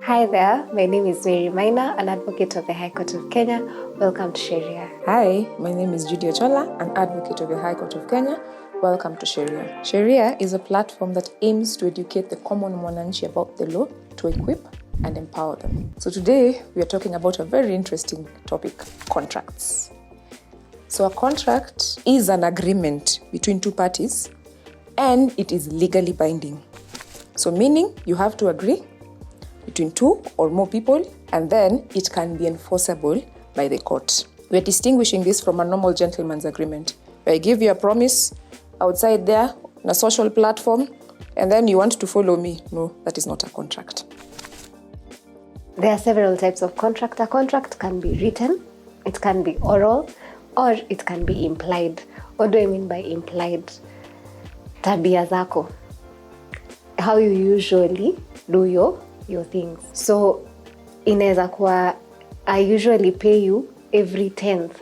Hi there, my name is Maina, an advocate of the High Court of Kenya. Welcome to Sheria. Hi, my name is Judy Ochollah, an advocate of the High Court of Kenya. Welcome to Sheria. Sheria is a platform that aims to educate the common mwananchi about the law, to equip and empower them. So today, we are talking about a very interesting topic, contracts. So a contract is an agreement between two parties and it is legally binding. So meaning you have to agree between two or more people, and then it can be enforceable by the court. We are distinguishing this from a normal gentleman's agreement, where I give you a promise outside there on a social platform, and then you want to follow me. No, that is not a contract. There are several types of contract. A contract can be written, it can be oral, or it can be implied. What do I mean by implied? Tabia zako. How you usually do your things. So inaweza kuwa I usually pay you every 10th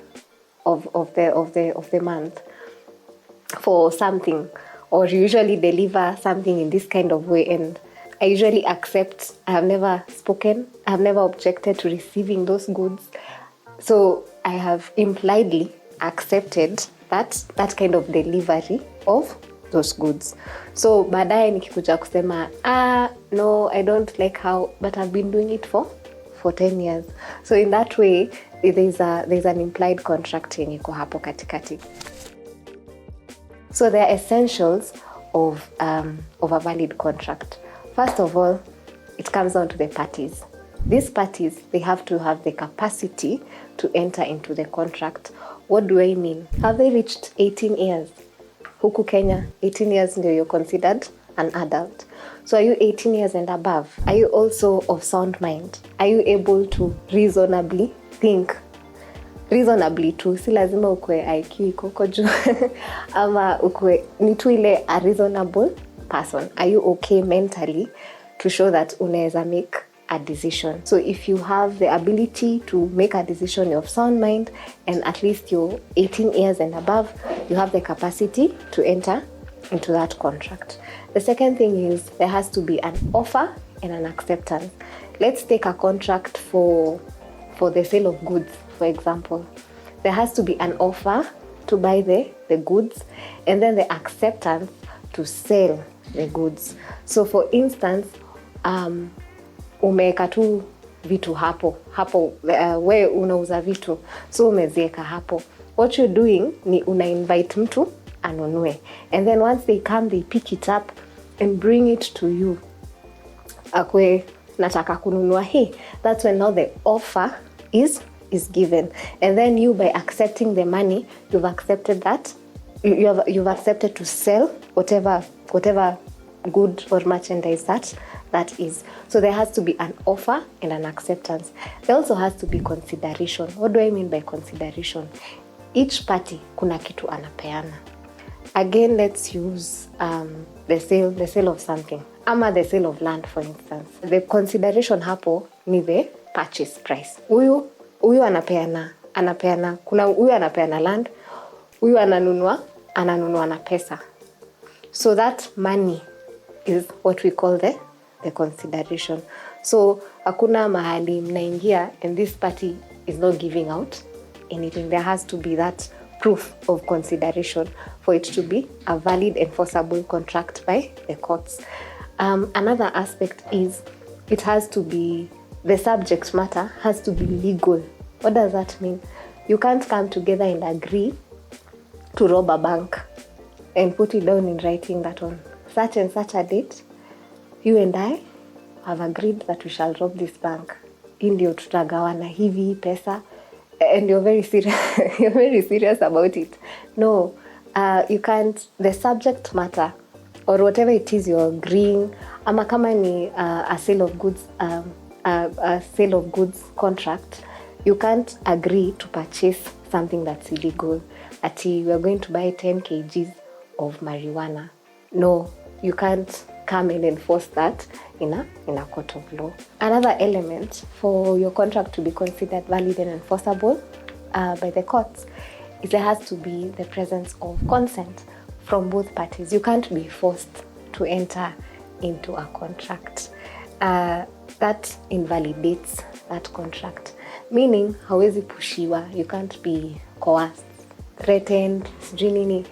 of the month for something, or you usually deliver something in this kind of way, and I usually accept. I have never spoken, I have never objected to receiving those goods. So I have impliedly accepted that kind of delivery of those goods. So baadaye nikikuja kusema no, I don't like how, but I've been doing it for 10 years. So in that way there's an implied contract yenye iko hapo katikati. So there are essentials of a valid contract. First of all, it comes down to the parties. These parties, they have to have the capacity to enter into the contract. What do I mean? Have they reached 18 years? Huku Kenya, 18 years ndio you're considered an adult. So are you 18 years and above? Are you also of sound mind? Are you able to reasonably think? Reasonably tu, si lazima ukwe IQ iko huko juu. Ama ukwe ni tu ile a reasonable person. Are you okay mentally to show that unaweza make a decision? So if you have the ability to make a decision, you're of sound mind, and at least you're 18 years and above, you have the capacity to enter into that contract. The second thing is there has to be an offer and an acceptance. Let's take a contract for the sale of goods, for example. There has to be an offer to buy the goods, and then the acceptance to sell the goods. So for instance, umeweka tu vitu hapo we unauza vitu, so umezieka hapo. What you're doing ni una invite mtu anunue, and then once they come, they pick it up and bring it to you. Akwe nataka kununua hii. That's when now the offer is given, and then you, by accepting the money, you've accepted that you've accepted to sell whatever good or merchandise that is. So there has to be an offer and an acceptance. There also has to be consideration. What do I mean by consideration? Each party kuna kitu anapeana. Again, let's use the sale of something. Ama the sale of land, for instance. The consideration hapo ni the purchase price. Huyu anapeana, kuna huyu anapeana land, huyu ananunua na pesa. So that money is what we call the consideration. So hakuna mahali mnaingia and this party is not giving out anything. There has to be that proof of consideration for it to be a valid enforceable contract by the courts. Another aspect is it has to be, the subject matter has to be legal. What does that mean? You can't come together and agree to rob a bank and put it down in writing that on such and such a date, you and I have agreed that we shall rob this bank. Ndio tutagawana hivi pesa, and you're very serious. You're very serious about it. No, you can't. The subject matter or whatever it is you're agreeing, ama kama ni a sale of goods, a sale of goods contract, you can't agree to purchase something that's illegal. Ati we are going to buy 10 kgs of marijuana. No, you can't come and enforce that in a court of law. Another element for your contract to be considered valid and enforceable by the courts is there has to be the presence of consent from both parties. You can't be forced to enter into a contract. that invalidates that contract. Meaning, hawezi pushiwa, you can't be coerced, threatened, sijui nini,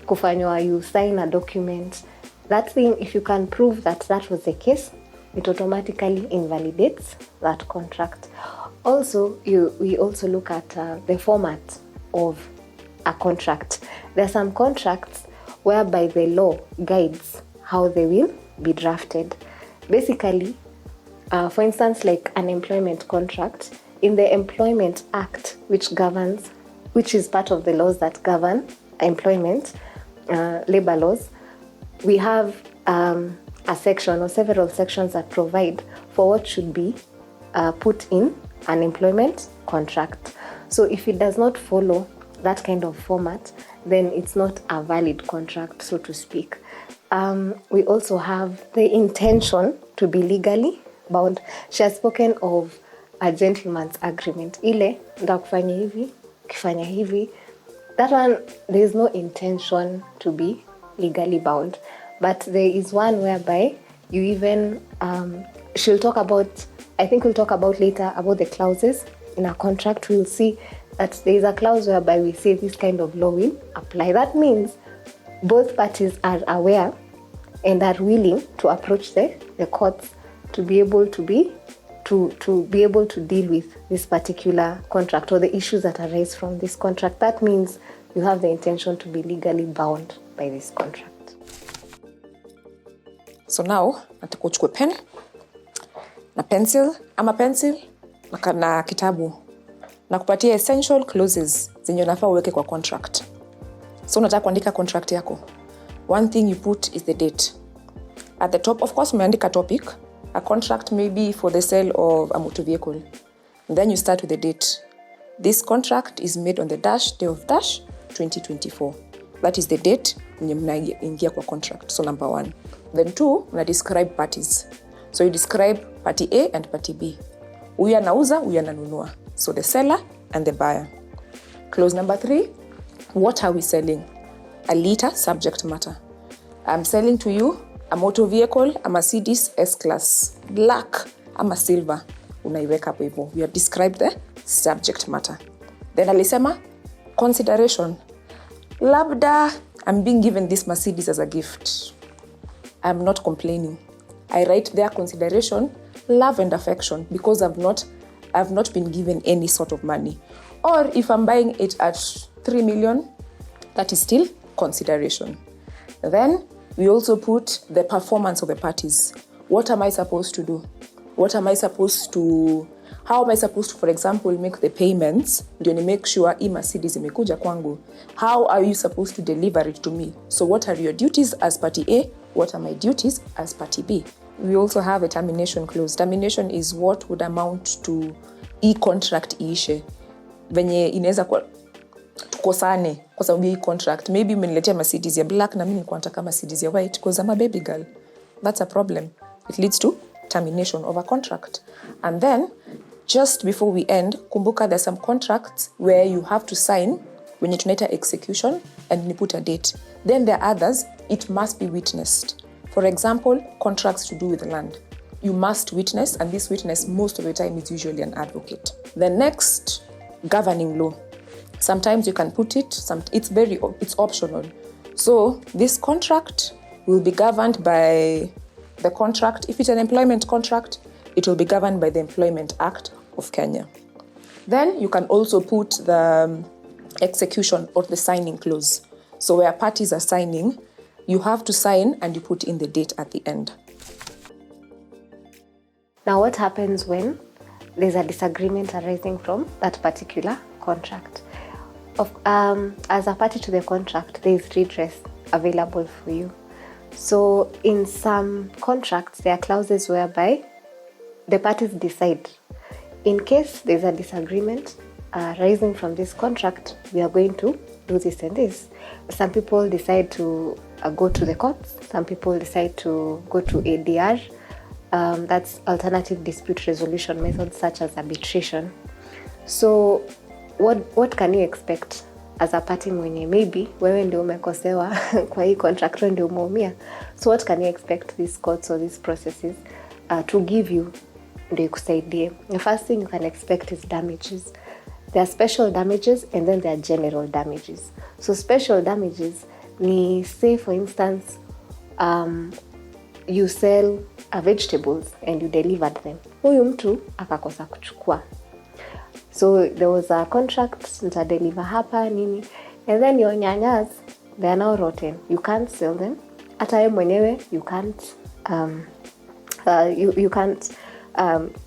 kufanywa, you sign a document. That thing, if you can prove that that was the case, it automatically invalidates that contract. Also, we also look at the format of a contract. There are some contracts whereby the law guides how they will be drafted. Basically, for instance, like an employment contract, in the Employment Act, which is part of the laws that govern employment, labor laws, we have a section or several sections that provide for what should be put in an employment contract. So if it does not follow that kind of format, then it's not a valid contract, so to speak. We also have the intention to be legally bound. She has spoken of a gentleman's agreement. Ile, ndakufanya hivi, ukifanya hivi. That one, there is no intention to be legally bound. But there is one whereby you even, she'll talk about, I think we'll talk about later about the clauses in a contract. We'll see that there is a clause whereby we say this kind of law will apply. That means both parties are aware and are willing to approach the courts to be able to deal with this particular contract or the issues that arise from this contract. That means you have the intention to be legally bound by this contract. So now, nataka uchukue pen na pencil na kitabu na kupatia essential clauses zenye unafaa uweke kwa contract. So unataka kuandika contract yako. One thing you put is the date. At the top, of course, umeandika topic. A contract may be for the sale of a motor vehicle. And then you start with the date. This contract is made on the day of 2024. That is the date yenye mnaingia kwa contract. So number 1. Then 2, una describe parties. So you describe party A and party B. Huyu anauza, huyu ananunua. So the seller and the buyer. Clause number 3, what are we selling? A liter, subject matter. I'm selling to you a motor vehicle, a Mercedes S-Class, black, ama silver. Unaiweka hapo hivyo. We have described the subject matter. Then alisema, consideration. Labda, I'm being given this Mercedes as a gift. I'm not complaining. I write their consideration, love and affection, because I've not been given any sort of money. Or if I'm buying it at 3 million, that is still consideration. Then we also put the performance of the parties. What am I supposed to do? How am I supposed to, for example, make the payments? Ndio ni make sure hii Mercedes imekuja kwangu. How are you supposed to deliver it to me? So what are your duties as party A? What are my duties as party B? We also have a termination clause. Termination is what would amount to e-contract iishe. Venye inaweza kwa tukosane kwa sababu hii contract. Maybe umeniletea Mercedes ya black na mimi nilikuwa nataka Mercedes ya white because I'm a baby girl. That's a problem. It leads to termination of a contract. And then, just before we end, kumbuka there's some contracts where you have to sign when you tunaita execution and you put a date. Then there are others, it must be witnessed. For example, contracts to do with land. You must witness, and this witness most of the time is usually an advocate. The next, governing law. Sometimes you can put it, it's optional. So this contract will be governed by the contract. If it's an employment contract, it will be governed by the Employment Act of Kenya. Then you can also put the execution or the signing clause. So where parties are signing, you have to sign and you put in the date at the end. Now, what happens when there's a disagreement arising from that particular contract? As a party to the contract, there is redress available for you. So in some contracts, there are clauses whereby the parties decide, in case there's a disagreement arising from this contract, we are going to do this and this. Some people decide to go to the courts. Some people decide to go to ADR. That's alternative dispute resolution methods such as arbitration. So what can you expect as a party mwenye maybe wewe ndio umekosewa kwa hii contract ndio umeumia? So what can you expect these courts or these processes to give you ndio ikusaidie. The first thing you can expect is damages. There are special damages and then there are general damages. So special damages ni, say for instance, you sell vegetables and you delivered them. Huyu mtu akakosa kuchukua. So there was a contract, nita deliver hapa nini, and then your nyanyas, they are now rotten. You can't sell them. Hata wewe mwenyewe you can't you can't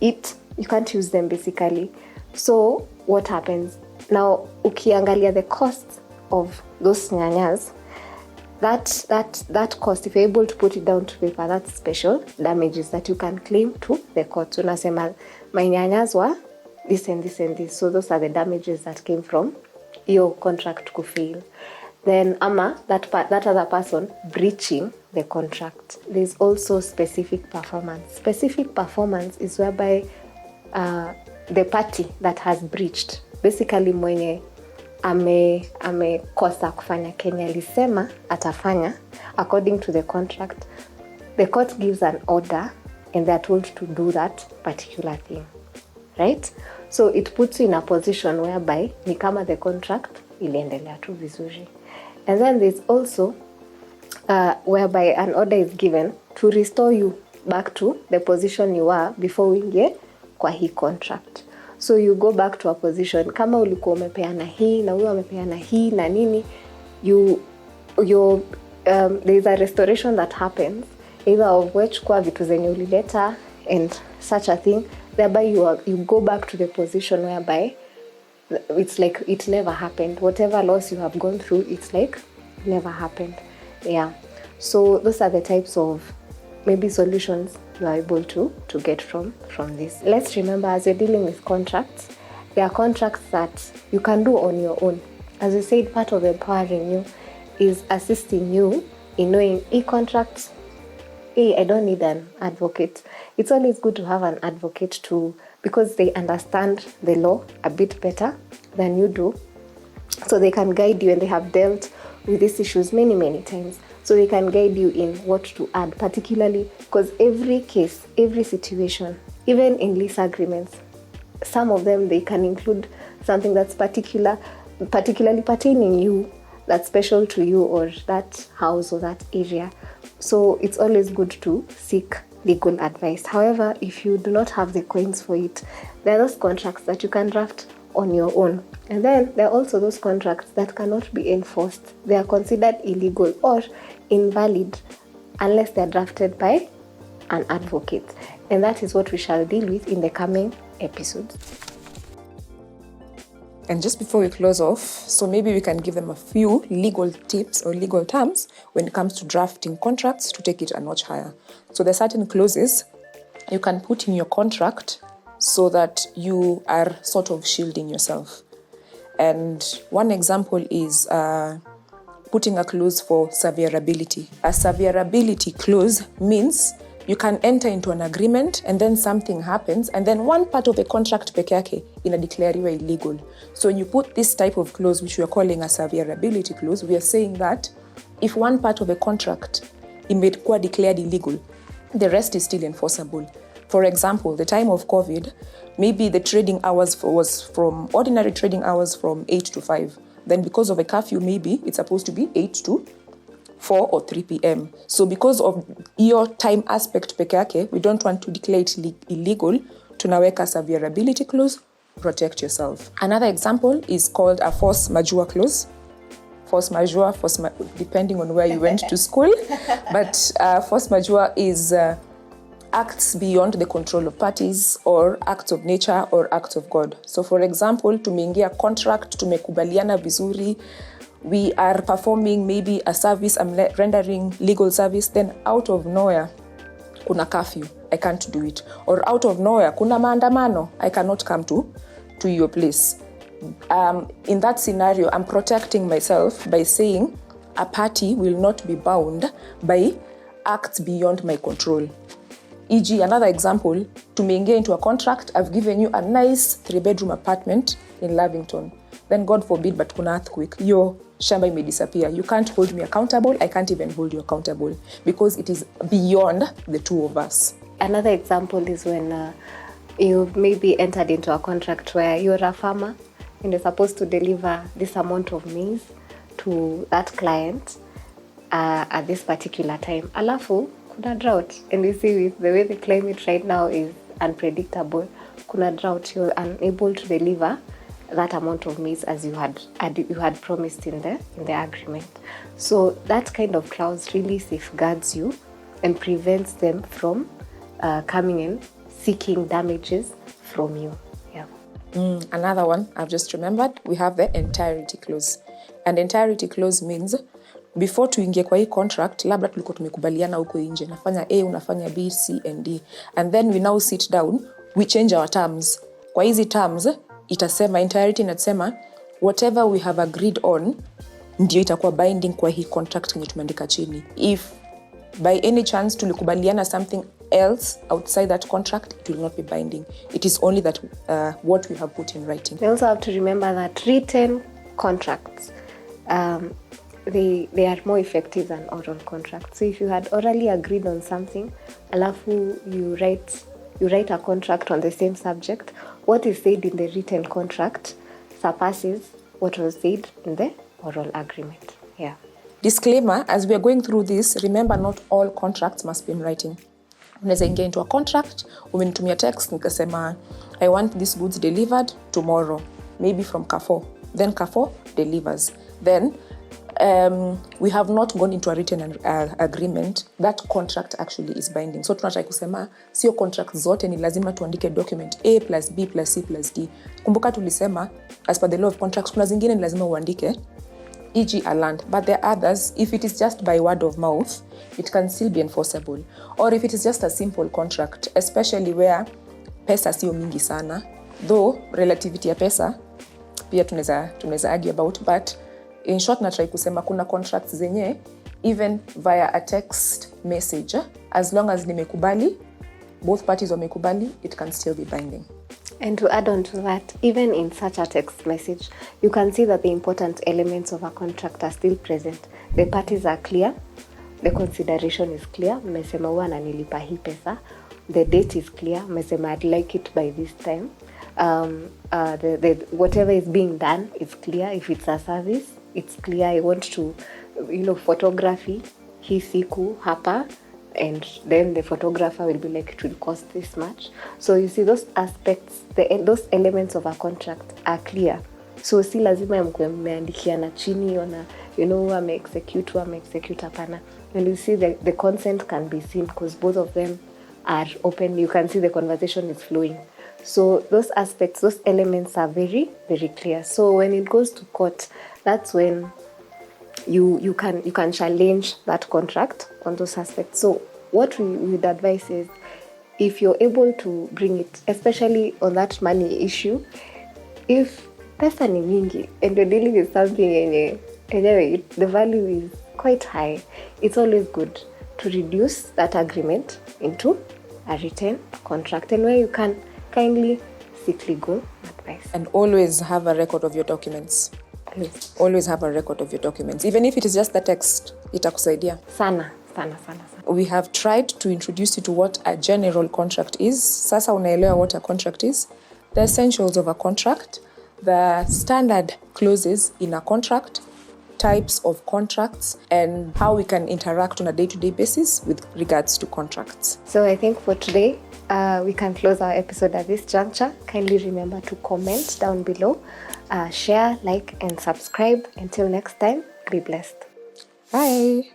eat, you can't use them basically. So what happens now? Ukiangalia the cost of those nyanyas, that cost, if you're able to put it down to paper, that's special damages that you can claim to the court. So unasema my nyanyas were this and this and this, so those are the damages that came from your contract to fail. Then that other person breaching the contract. There's also specific performance. Specific performance is whereby the party that has breached, basically mwenye amekosa kufanya Kenya alisema atafanya according to the contract, the court gives an order and they're told to do that particular thing, right? So it puts you in a position whereby ni kama the contract iliendelea tu vizuri. And then there's also whereby an order is given to restore you back to the position you were before uingie kwa hii contract. So you go back to a position kama ulikuwa umepeana hii na huyo amepeana hii na nini, there is a restoration that happens, either of which kwa vitu zenye ulileta and such a thing, thereby you go back to the position whereby it's like it never happened. Whatever loss you have gone through, it's like never happened. Yeah. So those are the types of maybe solutions you are able to get from this. Let's remember, as you're dealing with contracts, there are contracts that you can do on your own. As we said, part of empowering you is assisting you in knowing e-contracts. I don't need an advocate. It's always good to have an advocate too, because they understand the law a bit better than you do. So they can guide you, and they have dealt with these issues many, many times. So they can guide you in what to add, particularly because every case, every situation, even in lease agreements, some of them, they can include something that's particularly pertaining you, that's special to you or that house or that area. So it's always good to seek legal advice. However, if you do not have the coins for it, there are those contracts that you can draft on your own. And then there are also those contracts that cannot be enforced. They are considered illegal or invalid unless they are drafted by an advocate. And that is what we shall deal with in the coming episodes. And just before we close off, so maybe we can give them a few legal tips or legal terms when it comes to drafting contracts to take it a notch higher. So there are certain clauses you can put in your contract so that you are sort of shielding yourself. And one example is putting a clause for severability. A severability clause means you can enter into an agreement and then something happens and then one part of the contract peke yake inadeclariwa illegal. So when you put this type of clause, which we are calling a severability clause, we are saying that if one part of the contract imekuwa declared illegal, the rest is still enforceable. For example, the time of COVID, maybe the trading hours was from ordinary trading hours from 8 to 5. Then because of a curfew, maybe it's supposed to be 8 to 4 or 3 p.m. So because of your time aspect peke yake, we don't want to declare it illegal. Tunaweka severability clause, protect yourself. Another example is called a force majeure clause. Force majeure, depending on where you went to school. But force majeure is acts beyond the control of parties or acts of nature or acts of God. So for example, tumeingia contract, tumekubaliana vizuri, we are performing maybe a service, I'm rendering legal service, then out of nowhere, kuna curfew, I can't do it. Or out of nowhere, kuna maandamano, I cannot come to your place. In that scenario, I'm protecting myself by saying a party will not be bound by acts beyond my control. E.g., another example, tumeingia into a contract, I've given you a nice 3-bedroom apartment in Lavington. Then God forbid, but kuna earthquake, your shamba may disappear. You can't hold me accountable, I can't even hold you accountable because it is beyond the two of us. Another example is when you've maybe entered into a contract where you're a farmer and you're supposed to deliver this amount of maize to that client at this particular time. Alafu, kuna drought. And you see, with the way the climate right now is unpredictable, kuna drought, you're unable to deliver that amount of maize as you had promised in the agreement. So that kind of clause really safeguards you and prevents them from coming in seeking damages from you. Yeah. Another one I've just remembered, we have the entirety clause. And entirety clause means before tuingie kwa hii contract, labda tulikuwa tumekubaliana huko nje, nafanya A, unafanya B, C and D. And then we now sit down, we change our terms. Kwa hizi terms, itasema entirety inasema whatever we have agreed on ndio itakuwa binding kwa hii contract yenye tumeandika chini. If by any chance tulikubaliana something else outside that contract, it will not be binding. It is only that what we have put in writing. We also have to remember that written contracts, they are more effective than oral contracts. So if you had orally agreed on something, alafu you write a contract on the same subject, what is said in the written contract surpasses what was said in the oral agreement. Yeah. Disclaimer, as we are going through this, remember not all contracts must be in writing. Unaweza ingia into a contract, umenitumia text, nikasema, I want these goods delivered tomorrow, maybe from Carrefour. Then Carrefour delivers. Then we have not gone into a written agreement. That contract actually is binding. So tunataka kusema, sio contract zote ni lazima tuandike document A plus B plus C plus D. Kumbuka tulisema, as per the law of contracts, kuna zingine ni lazima uandike, e.g. a land. But there are others, if it is just by word of mouth, it can still be enforceable. Or if it is just a simple contract, especially where pesa sio mingi sana, though relativity ya pesa, pia tunaweza argue about, but in short natry kusema kuna contracts zenye, even via a text message, as long as nimekubali, both parties wamekubali, it can still be binding. And to add on to that, even in such a text message, you can see that the important elements of a contract are still present. The parties are clear, the consideration is clear, mmesema huwa ananilipa hii pesa, the date is clear, mmesema I'd like it by this time, the whatever is being done is clear. If it's a service, it's clear. I want to, photography, hii siku hapa, and then the photographer will be like, it will cost this much. So you see, those aspects, those elements of a contract are clear. So si lazima mkwe mmeandikiana chini ona, ame-execute hapana. And you see the consent can be seen because both of them are open. You can see the conversation is flowing. So those aspects, those elements are very, very clear. So when it goes to court, that's when you can challenge that contract on those aspects. So what we would advise is, if you're able to bring it, especially on that money issue, if pesa ni mingi and you're dealing with something anyway, the value is quite high, it's always good to reduce that agreement into a written contract, and where you can kindly seek legal advice. And always have a record of your documents. Please. Always have a record of your documents. Even if it is just the text, itakusaidia. Sana. We have tried to introduce you to what a general contract is. Sasa unaelewa what a contract is. The essentials of a contract, the standard clauses in a contract, types of contracts, and how we can interact on a day-to-day basis with regards to contracts. So I think for today, we can close our episode at this juncture. Kindly remember to comment down below, share, like, and subscribe. Until next time, be blessed. Bye.